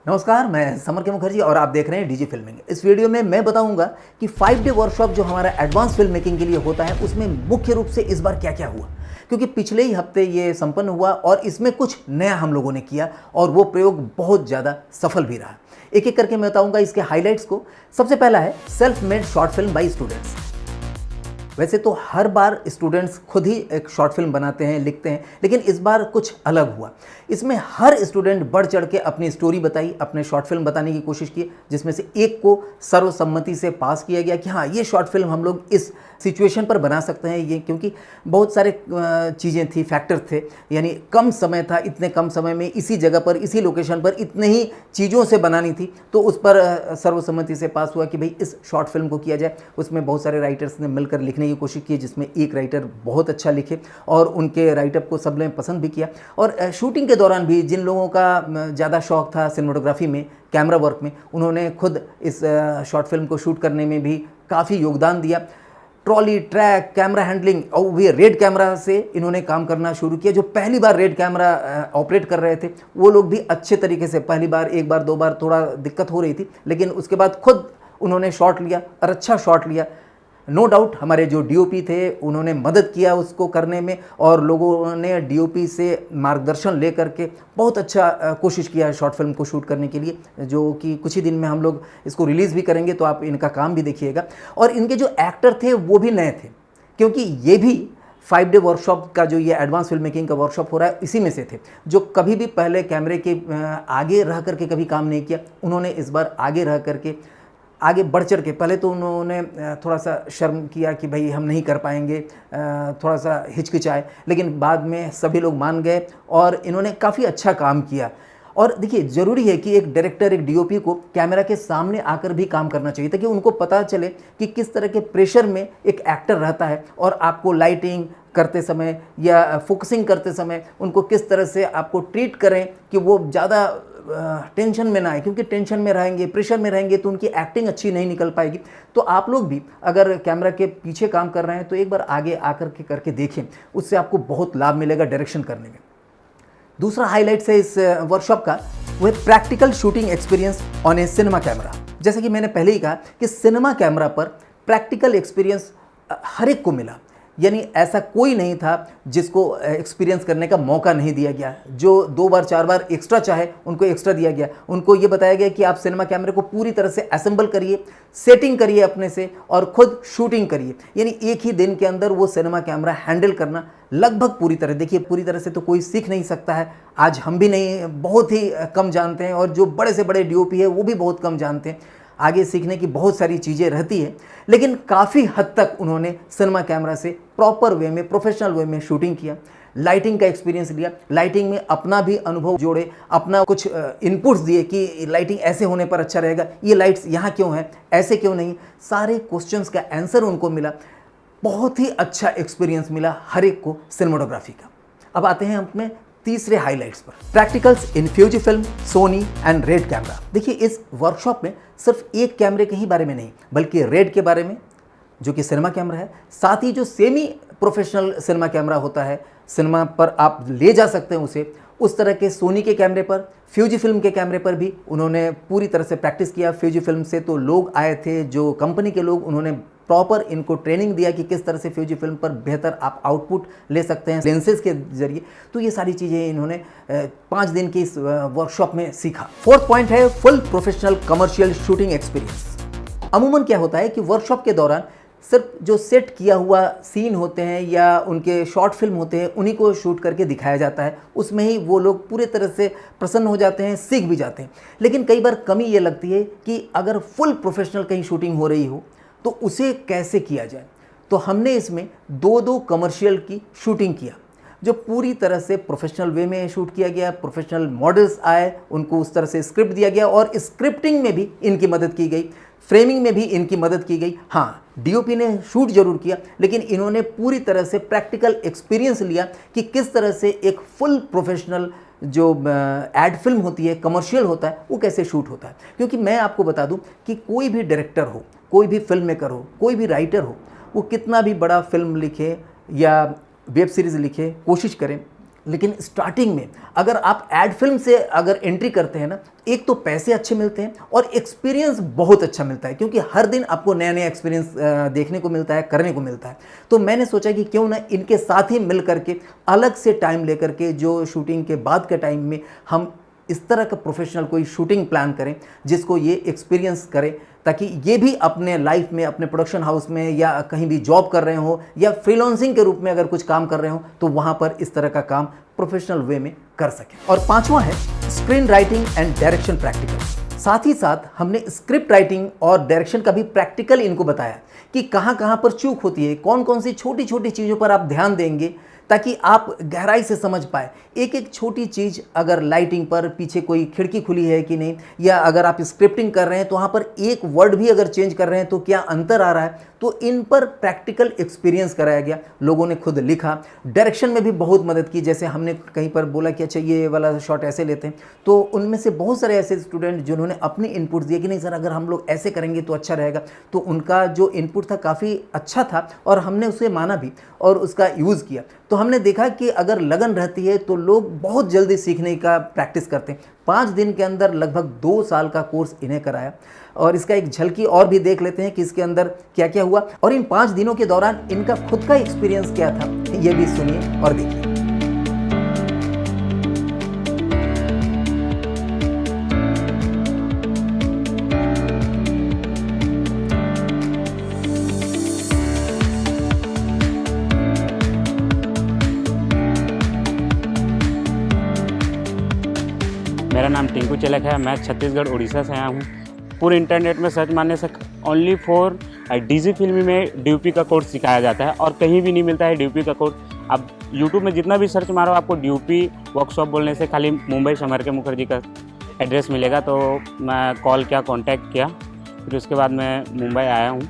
नमस्कार, मैं समर के मुखर्जी और आप देख रहे हैं डीजी फिल्मिंग। इस वीडियो में मैं बताऊंगा कि 5 डे वर्कशॉप जो हमारा एडवांस फिल्म मेकिंग के लिए होता है उसमें मुख्य रूप से इस बार क्या क्या हुआ, क्योंकि पिछले ही हफ्ते ये संपन्न हुआ और इसमें कुछ नया हम लोगों ने किया और वो प्रयोग बहुत ज़्यादा सफल भी रहा। एक एक करके मैं बताऊंगा इसके हाईलाइट्स को। सबसे पहला है self made short film by students. वैसे तो हर बार स्टूडेंट्स खुद ही एक शॉर्ट फिल्म बनाते हैं, लिखते हैं, लेकिन इस बार कुछ अलग हुआ। इसमें हर स्टूडेंट बढ़ चढ़ के अपनी स्टोरी बताई, अपने शॉर्ट फिल्म बताने की कोशिश की, जिसमें से एक को सर्वसम्मति से पास किया गया कि हाँ, ये शॉर्ट फिल्म हम लोग इस सिचुएशन पर बना सकते हैं। ये क्योंकि बहुत सारे चीज़ें थी, फैक्टर थे, यानी कम समय था, इतने कम समय में इसी जगह पर, इसी लोकेशन पर इतने ही चीज़ों से बनानी थी, तो उस पर सर्वसम्मति से पास हुआ कि भाई इस शॉर्ट फिल्म को किया जाए। उसमें बहुत सारे राइटर्स ने मिलकर लिखने की कोशिश की, जिसमें एक राइटर बहुत अच्छा लिखे और उनके राइटअप को सब ने पसंद भी किया। और शूटिंग के दौरान भी जिन लोगों का ज़्यादा शौक था सिनेमेटोग्राफी में, कैमरा वर्क में, उन्होंने खुद इस शॉर्ट फिल्म को शूट करने में भी काफ़ी योगदान दिया। ट्रॉली, ट्रैक, कैमरा हैंडलिंग और वे रेड कैमरा से इन्होंने काम करना शुरू किया। जो पहली बार रेड कैमरा ऑपरेट कर रहे थे वो लोग भी अच्छे तरीके से, पहली बार, एक बार, दो बार थोड़ा दिक्कत हो रही थी, लेकिन उसके बाद खुद उन्होंने शॉट लिया और अच्छा शॉट लिया। नो डाउट हमारे जो डीओपी थे उन्होंने मदद किया उसको करने में, और लोगों ने डीओपी से मार्गदर्शन ले करके बहुत अच्छा कोशिश किया शॉर्ट फिल्म को शूट करने के लिए, जो कि कुछ ही दिन में हम लोग इसको रिलीज़ भी करेंगे, तो आप इनका काम भी देखिएगा। और इनके जो एक्टर थे वो भी नए थे, क्योंकि ये भी 5 डे वर्कशॉप का जो ये एडवांस फिल्म मेकिंग का वर्कशॉप हो रहा है इसी में से थे, जो कभी भी पहले कैमरे के आगे रह करके कभी काम नहीं किया। उन्होंने इस बार आगे रह करके, आगे बढ़ चढ़ के, पहले तो उन्होंने थोड़ा सा शर्म किया कि भाई हम नहीं कर पाएंगे, थोड़ा सा हिचकिचाए, लेकिन बाद में सभी लोग मान गए और इन्होंने काफ़ी अच्छा काम किया। और देखिए, ज़रूरी है कि एक डायरेक्टर, एक डीओपी को कैमरा के सामने आकर भी काम करना चाहिए, ताकि उनको पता चले कि किस तरह के प्रेशर में एक एक्टर रहता है और आपको लाइटिंग करते समय या फोकसिंग करते समय उनको किस तरह से आपको ट्रीट करें कि वो ज़्यादा टेंशन में ना आए, क्योंकि टेंशन में रहेंगे, प्रेशर में रहेंगे तो उनकी एक्टिंग अच्छी नहीं निकल पाएगी। तो आप लोग भी अगर कैमरा के पीछे काम कर रहे हैं तो एक बार आगे आकर के करके देखें, उससे आपको बहुत लाभ मिलेगा डायरेक्शन करने में। दूसरा हाईलाइट है इस वर्कशॉप का, वो है practical shooting experience on A cinema camera. जैसे कि मैंने पहले ही कहा कि सिनेमा कैमरा पर प्रैक्टिकल एक्सपीरियंस हर एक को मिला, यानी ऐसा कोई नहीं था जिसको एक्सपीरियंस करने का मौका नहीं दिया गया। जो 2 बार 4 बार एक्स्ट्रा चाहे उनको एक्स्ट्रा दिया गया। उनको ये बताया गया कि आप सिनेमा कैमरे को पूरी तरह से असेंबल करिए, सेटिंग करिए अपने से और खुद शूटिंग करिए, यानी एक ही दिन के अंदर वो सिनेमा कैमरा हैंडल करना लगभग पूरी तरह। देखिए, पूरी तरह से तो कोई सीख नहीं सकता है, आज हम भी नहीं, बहुत ही कम जानते हैं, और जो बड़े से बड़े डीओपी है वो भी बहुत कम जानते हैं। आगे सीखने की बहुत सारी चीज़ें रहती है, लेकिन काफ़ी हद तक उन्होंने सिनेमा कैमरा से प्रॉपर वे में, प्रोफेशनल वे में शूटिंग किया, लाइटिंग का एक्सपीरियंस लिया, लाइटिंग में अपना भी अनुभव जोड़े, अपना कुछ इनपुट्स दिए कि लाइटिंग ऐसे होने पर अच्छा रहेगा, ये लाइट्स यहाँ क्यों है, ऐसे क्यों नहीं, सारे क्वेश्चंस का आंसर उनको मिला। बहुत ही अच्छा एक्सपीरियंस मिला हर एक को सिनेमाटोग्राफी का। अब आते हैं अपने तीसरे हाइलाइट्स पर, practicals in Fujifilm, Sony and red camera. देखिए, इस वर्कशॉप में सिर्फ एक कैमरे के ही बारे में नहीं, बल्कि रेड के बारे में, जो कि सिनेमा कैमरा है, साथ ही जो सेमी प्रोफेशनल सिनेमा कैमरा होता है, सिनेमा पर आप ले जा सकते हैं उसे, उस तरह के सोनी के कैमरे पर, फ्यूजी फिल्म के कैमरे पर भी उन्होंने पूरी तरह से प्रैक्टिस किया। फ्यूजी फिल्म से तो लोग आए थे, जो कंपनी के लोग, उन्होंने प्रॉपर इनको ट्रेनिंग दिया कि किस तरह से फ्यूजी फिल्म पर बेहतर आप आउटपुट ले सकते हैं लेंसेज के जरिए। तो ये सारी चीज़ें इन्होंने 5 दिन की इस वर्कशॉप में सीखा। 4th पॉइंट है full professional commercial shooting experience. अमूमन क्या होता है कि वर्कशॉप के दौरान सिर्फ जो सेट किया हुआ सीन होते हैं या उनके शॉर्ट फिल्म होते हैं, उन्हीं को शूट करके दिखाया जाता है, उसमें ही वो लोग पूरे तरह से प्रसन्न हो जाते हैं, सीख भी जाते हैं। लेकिन कई बार कमी ये लगती है कि अगर फुल प्रोफेशनल कहीं शूटिंग हो रही हो तो उसे कैसे किया जाए। तो हमने इसमें 2-2 कमर्शियल की शूटिंग किया, जो पूरी तरह से प्रोफेशनल वे में शूट किया गया। प्रोफेशनल मॉडल्स आए, उनको उस तरह से स्क्रिप्ट दिया गया, और स्क्रिप्टिंग में भी इनकी मदद की गई, फ्रेमिंग में भी इनकी मदद की गई। हाँ, डीओपी ने शूट जरूर किया, लेकिन इन्होंने पूरी तरह से प्रैक्टिकल एक्सपीरियंस लिया कि किस तरह से एक फुल प्रोफेशनल जो एड फिल्म होती है, कमर्शियल होता है, वो कैसे शूट होता है। क्योंकि मैं आपको बता दूं कि कोई भी डायरेक्टर हो, कोई भी फिल्म मेकर हो, कोई भी राइटर हो, वो कितना भी बड़ा फिल्म लिखे या वेब सीरीज़ लिखे, कोशिश करें, लेकिन स्टार्टिंग में अगर आप एड फिल्म से अगर एंट्री करते हैं ना, एक तो पैसे अच्छे मिलते हैं और एक्सपीरियंस बहुत अच्छा मिलता है, क्योंकि हर दिन आपको नया नया एक्सपीरियंस देखने को मिलता है, करने को मिलता है। तो मैंने सोचा कि क्यों ना इनके साथ ही मिल करके अलग से टाइम लेकर के जो शूटिंग के बाद के टाइम में हम इस तरह का प्रोफेशनल कोई शूटिंग प्लान करें जिसको ये एक्सपीरियंस करें, ताकि ये भी अपने लाइफ में, अपने प्रोडक्शन हाउस में या कहीं भी जॉब कर रहे हो या फ्रीलांसिंग के रूप में अगर कुछ काम कर रहे हो तो वहाँ पर इस तरह का काम प्रोफेशनल वे में कर सकें। और पांचवा है screen writing and direction practical. साथ ही साथ हमने स्क्रिप्ट राइटिंग और डायरेक्शन का भी प्रैक्टिकल इनको बताया कि कहाँ कहाँ पर चूक होती है, कौन कौन सी छोटी छोटी चीज़ों पर आप ध्यान देंगे ताकि आप गहराई से समझ पाए। एक एक छोटी चीज़, अगर लाइटिंग पर पीछे कोई खिड़की खुली है कि नहीं, या अगर आप स्क्रिप्टिंग कर रहे हैं तो वहाँ पर एक वर्ड भी अगर चेंज कर रहे हैं तो क्या अंतर आ रहा है, तो इन पर प्रैक्टिकल एक्सपीरियंस कराया गया, लोगों ने खुद लिखा। डायरेक्शन में भी बहुत मदद की, जैसे हमने कहीं पर बोला कि अच्छा ये वाला शॉट ऐसे लेते हैं, तो उनमें से बहुत सारे ऐसे स्टूडेंट जिन्होंने अपने इनपुट दिए कि नहीं सर अगर हम लोग ऐसे करेंगे तो अच्छा रहेगा, तो उनका जो इनपुट था काफ़ी अच्छा था और हमने उसे माना भी और उसका यूज़ किया। तो हमने देखा कि अगर लगन रहती है तो लोग बहुत जल्दी सीखने का प्रैक्टिस करते हैं। 5 दिन के अंदर लगभग 2 साल का कोर्स इन्हें कराया, और इसका एक झलकी और भी देख लेते हैं कि इसके अंदर क्या क्या हुआ और इन 5 दिनों के दौरान इनका खुद का एक्सपीरियंस क्या था, ये भी सुनिए और देखिए। मेरा नाम टिंकू चिलक है। मैं छत्तीसगढ़ उड़ीसा से आया हूँ। पूरे इंटरनेट में सर्च मारने से ओनली फॉर डीजी फिल्म में डीओपी का कोर्स सिखाया जाता है और कहीं भी नहीं मिलता है डीओपी का कोर्स। अब यूट्यूब में जितना भी सर्च मारो आपको डीओपी वर्कशॉप बोलने से खाली मुंबई समर के मुखर्जी का एड्रेस मिलेगा। तो मैं कॉल किया, कांटेक्ट किया, फिर उसके बाद मैं मुंबई आया हूँ।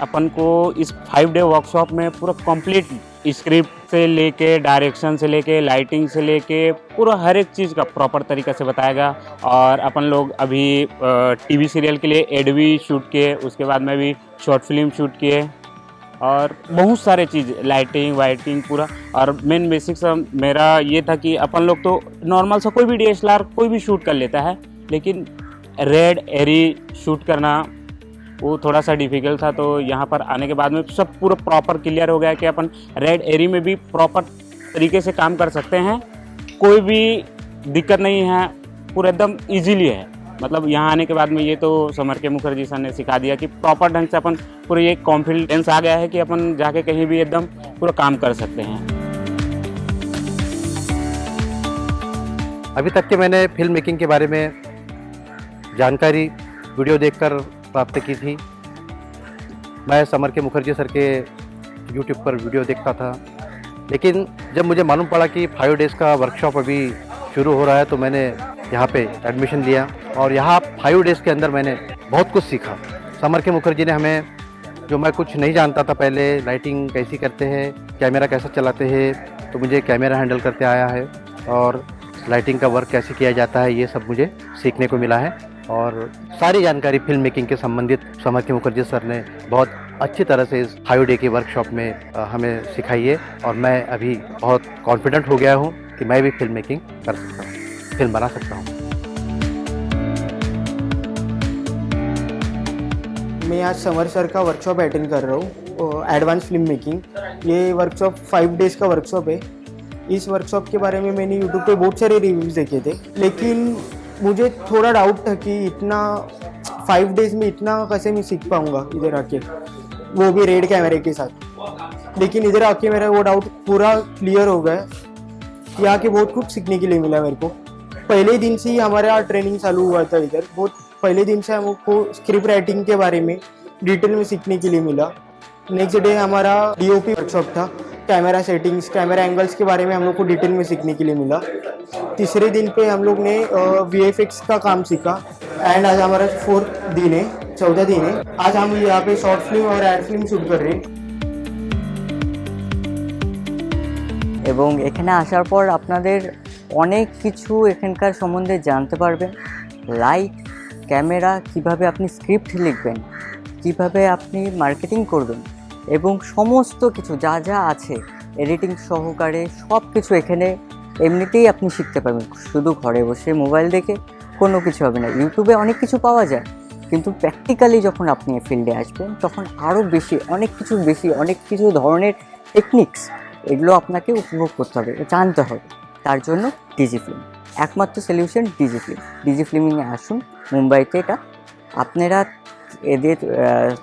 अपन को इस 5 डे वर्कशॉप में पूरा कंप्लीट स्क्रिप्ट से लेके, डायरेक्शन से लेके, लाइटिंग से लेके पूरा हर एक चीज़ का प्रॉपर तरीक़े से बताएगा। और अपन लोग अभी टीवी सीरियल के लिए एड भी शूट किए, उसके बाद में भी शॉर्ट फिल्म शूट किए और बहुत सारे चीज़, लाइटिंग वाइटिंग पूरा। और मेन बेसिक्स मेरा ये था कि अपन लोग तो नॉर्मल सा कोई भी DSLR कोई भी शूट कर लेता है, लेकिन रेड एरी शूट करना वो थोड़ा सा डिफ़िकल्ट था। तो यहाँ पर आने के बाद में सब पूरा प्रॉपर क्लियर हो गया कि अपन रेड एरी में भी प्रॉपर तरीके से काम कर सकते हैं, कोई भी दिक्कत नहीं है, पूरा एकदम इजीली है। मतलब यहाँ आने के बाद में ये तो समर के मुखर्जी सर ने सिखा दिया कि प्रॉपर ढंग से अपन पूरा ये कॉन्फिडेंस आ गया है कि अपन जाके कहीं भी एकदम पूरा काम कर सकते हैं। अभी तक के मैंने फिल्म मेकिंग के बारे में जानकारी वीडियो देखकर प्राप्त की थी। मैं समर के मुखर्जी सर के YouTube पर वीडियो देखता था, लेकिन जब मुझे मालूम पड़ा कि 5 डेज़ का वर्कशॉप अभी शुरू हो रहा है तो मैंने यहाँ पे एडमिशन लिया और यहाँ 5 डेज़ के अंदर मैंने बहुत कुछ सीखा। समर के मुखर्जी ने हमें, जो मैं कुछ नहीं जानता था पहले, लाइटिंग कैसी करते हैं, कैमरा कैसा चलाते हैं, तो मुझे कैमरा हैंडल करते आया है और लाइटिंग का वर्क कैसे किया जाता है, ये सब मुझे सीखने को मिला है। और सारी जानकारी फिल्म मेकिंग के संबंधित समर के मुखर्जी सर ने बहुत अच्छी तरह से इस 5 डे के वर्कशॉप में हमें सिखाई है और मैं अभी बहुत कॉन्फिडेंट हो गया हूँ कि मैं भी फिल्म मेकिंग कर सकता हूँ, फिल्म बना सकता हूँ। मैं आज समर सर का वर्कशॉप अटेंड कर रहा हूँ, एडवांस फिल्म मेकिंग। ये वर्कशॉप 5 डेज़ का वर्कशॉप है। इस वर्कशॉप के बारे में मैंने यूट्यूब पे बहुत सारे रिव्यूज़ देखे थे, लेकिन मुझे थोड़ा डाउट था कि इतना 5 डेज़ में इतना कैसे मैं सीख पाऊँगा इधर आके, वो भी रेड कैमरे के साथ। लेकिन इधर आके मेरा वो डाउट पूरा क्लियर हो गया। यहाँ के बहुत कुछ सीखने के लिए मिला मेरे को। पहले दिन से ही हमारा ट्रेनिंग चालू हुआ था इधर। बहुत पहले दिन से हमको स्क्रिप्ट राइटिंग के बारे में डिटेल में सीखने के लिए मिला। नेक्स्ट डे हमारा DOP वर्कशॉप था, कैमरा सेटिंग्स, कैमरा एंगल्स के बारे में हम लोग को डिटेल में सीखने के लिए मिला। तीसरे दिन पे हम लोग ने VFX का काम सीखा एंड आज हमारा 14 दिन है, 14 दिन है। आज हम यहाँ पे शॉर्ट फिल्म और एड फिल्म शूट कर रहे हैं। এবং এখানে আসার পর আপনাদের অনেক কিছু এখানকার সম্বন্ধে জানতে পারবেন। লাইট, ক্যামেরা, কিভাবে আপনি স্ক্রিপ্ট লিখবেন, কিভাবে আপনি মার্কেটিং করবেন এবং সমস্ত কিছু যা যা আছে এডিটিং সহকারে সব কিছু এখানে এমনিতেই আপনি শিখতে পারবেন, শুধু ঘরে বসে মোবাইল দেখে কোনো কিছু হবে না। ইউটিউবে অনেক কিছু পাওয়া যায়, কিন্তু প্র্যাকটিক্যালি যখন আপনি ফিল্ডে আসবেন তখন আরও বেশি, অনেক কিছু ধরনের টেকনিক্স, এগুলো আপনাকে উপভোগ করতে হবে, জানতে হবে। তার জন্য ডিজি ফিল্ম একমাত্র সলিউশন। ডিজি ফিল্মিংয়ে আসুন মুম্বাইতে। এটা আপনারা এদের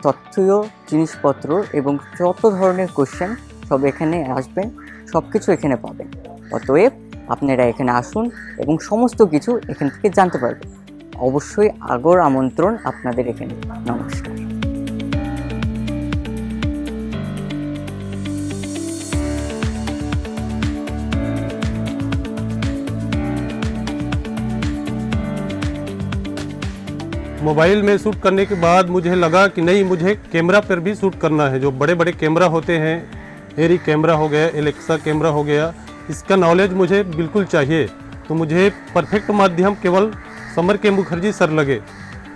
তথ্যীয় জিনিসপত্র এবং যত ধরনের কোশ্চেন সব এখানে আসবেন, সব কিছু এখানে পাবেন। অতএব আপনারা এখানে আসুন এবং সমস্ত কিছু এখান থেকে জানতে পারবেন। অবশ্যই আগর আমন্ত্রণ আপনাদের এখানে। নমস্কার। मोबाइल में शूट करने के बाद मुझे लगा कि नहीं, मुझे कैमरा पर भी शूट करना है। जो बड़े बड़े कैमरा होते हैं, एरी कैमरा हो गया, एलेक्सा कैमरा हो गया, इसका नॉलेज मुझे बिल्कुल चाहिए। तो मुझे परफेक्ट माध्यम केवल समर के मुखर्जी सर लगे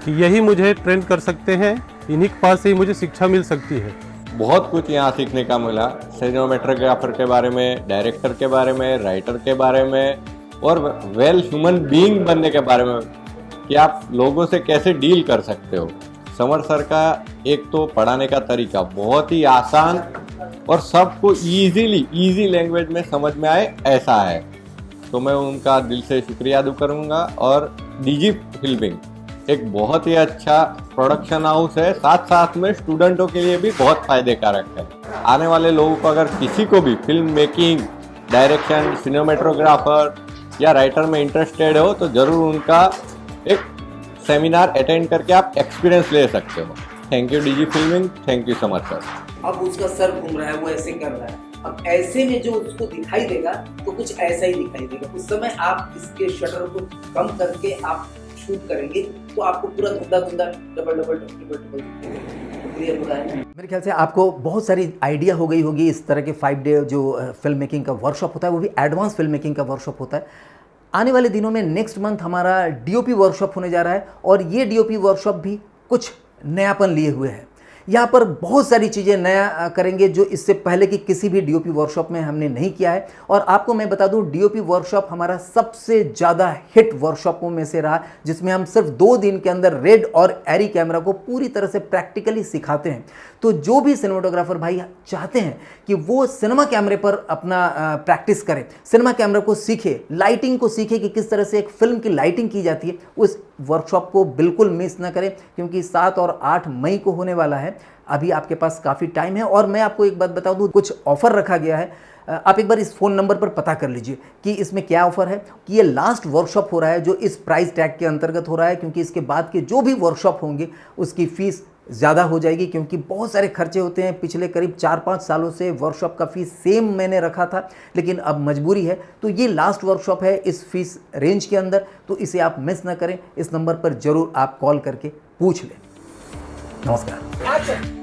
कि यही मुझे ट्रेन कर सकते हैं, इन्हीं के पास से ही मुझे शिक्षा मिल सकती है। बहुत कुछ यहाँ सीखने का मिला, सिनेमेटोग्राफर के बारे में, डायरेक्टर के बारे में, राइटर के बारे में, और वेल ह्यूमन बीइंग बनने के बारे में, कि आप लोगों से कैसे डील कर सकते हो। समर सर का एक तो पढ़ाने का तरीका बहुत ही आसान और सबको इजी लैंग्वेज में समझ में आए, ऐसा है। तो मैं उनका दिल से शुक्रिया अदा करूँगा। और डीजी फिल्मिंग एक बहुत ही अच्छा प्रोडक्शन हाउस है, साथ साथ में स्टूडेंटों के लिए भी बहुत फायदे कारक है। आने वाले लोगों को अगर किसी को भी फिल्म मेकिंग, डायरेक्शन, सिनेमेटोग्राफर या राइटर में इंटरेस्टेड हो तो ज़रूर उनका एक सेमिनार अटेंड करके आप एक्सपीरियंस ले सकते हो। Thank you DG filming, thank you summer sir. अब उसका सर घूम रहा है, वो ऐसे कर रहा है। अब ऐसे में जो उसको दिखाई देगा तो कुछ ऐसा ही दिखाई देगा। उस समय आप इसके शटर को कम करके आप शूट करेंगे तो आपको पूरा धुंधला डबल क्लियर हो रहा है। मेरे ख्याल से आपको बहुत सारी आइडिया हो गई होगी। इस तरह के 5 डे जो फिल्म मेकिंग का वर्कशॉप होता है, वो भी एडवांस फिल्म मेकिंग का वर्कशॉप होता है। आने वाले दिनों में नेक्स्ट मंथ हमारा डीओपी वर्कशॉप होने जा रहा है, और ये डीओपी वर्कशॉप भी कुछ नयापन लिए हुए है। यहाँ पर बहुत सारी चीज़ें नया करेंगे जो इससे पहले की किसी भी डीओपी वर्कशॉप में हमने नहीं किया है। और आपको मैं बता दूँ, डीओपी वर्कशॉप हमारा सबसे ज़्यादा हिट वर्कशॉपों में से रहा, जिसमें हम सिर्फ 2 दिन के अंदर रेड और एरी कैमरा को पूरी तरह से प्रैक्टिकली सिखाते हैं। तो जो भी सिनेमाटोग्राफर भाई चाहते हैं कि वो सिनेमा कैमरे पर अपना प्रैक्टिस करें, सिनेमा कैमरा को सीखे, लाइटिंग को सीखे कि किस तरह से एक फिल्म की लाइटिंग की जाती है, उस वर्कशॉप को बिल्कुल मिस ना करें, क्योंकि 7 और 8 मई को होने वाला है। अभी आपके पास काफ़ी टाइम है। और मैं आपको एक बात बता दूँ, कुछ ऑफ़र रखा गया है। आप एक बार इस फ़ोन नंबर पर पता कर लीजिए कि इसमें क्या ऑफ़र है, कि ये लास्ट वर्कशॉप हो रहा है जो इस प्राइस टैग के अंतर्गत हो रहा है, क्योंकि इसके बाद के जो भी वर्कशॉप होंगे उसकी फ़ीस ज़्यादा हो जाएगी, क्योंकि बहुत सारे खर्चे होते हैं। पिछले करीब 4-5 सालों से वर्कशॉप का फ़ीस सेम मैंने रखा था, लेकिन अब मजबूरी है। तो ये लास्ट वर्कशॉप है इस फ़ीस रेंज के अंदर, तो इसे आप मिस ना करें। इस नंबर पर ज़रूर आप कॉल करके पूछ लें। नमस्कार।